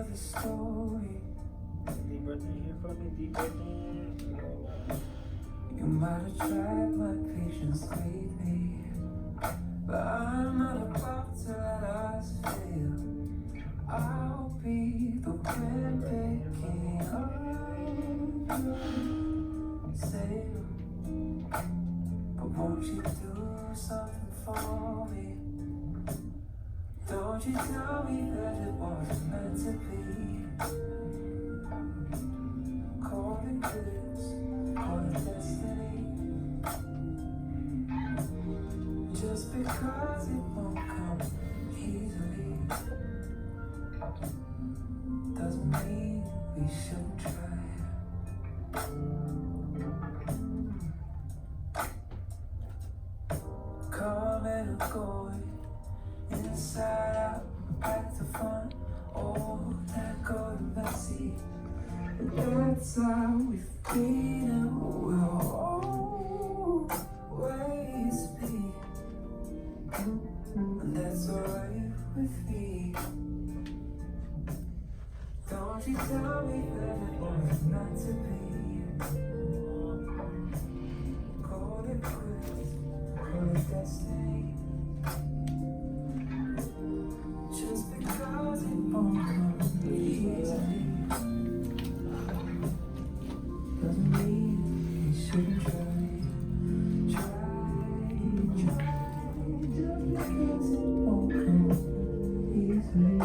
the story. Deep breath in here for me, deep breath in. You might have tried my patience with me, but I'm not about to let us fail. I'll be the wind picking up your sail. But won't you do something for me? Don't you tell me that it wasn't meant to be. Call it quits, call it destiny. Just because it won't come easily doesn't mean we shouldn't try. Coming and going, inside out, back to front, all that good and messy. That's how we've been and will always be. And that's alright with me. Don't you tell me that it was meant to be. Call it quits, call it destiny. Just because it won't come easily doesn't mean we shouldn't try. Just because it won't come easily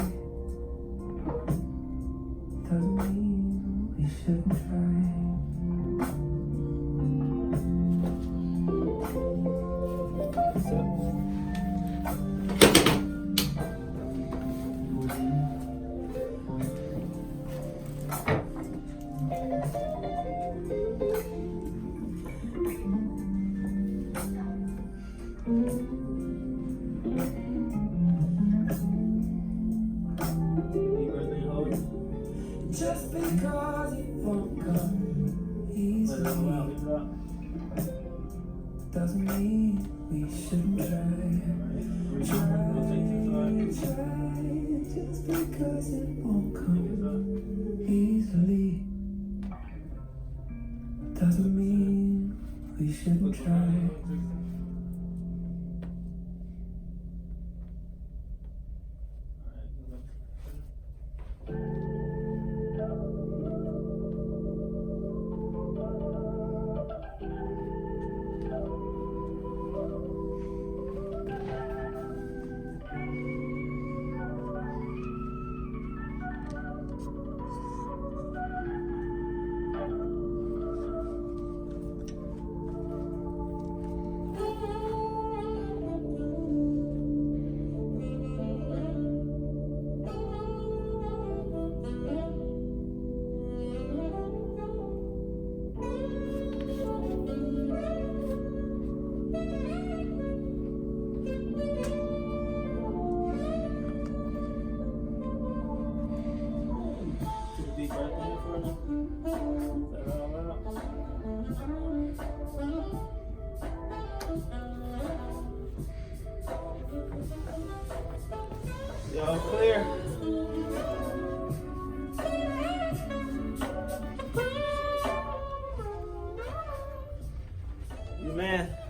doesn't mean we shouldn't try. Just because it won't come easily doesn't mean we shouldn't try. Just because it won't come easily doesn't mean we shouldn't try.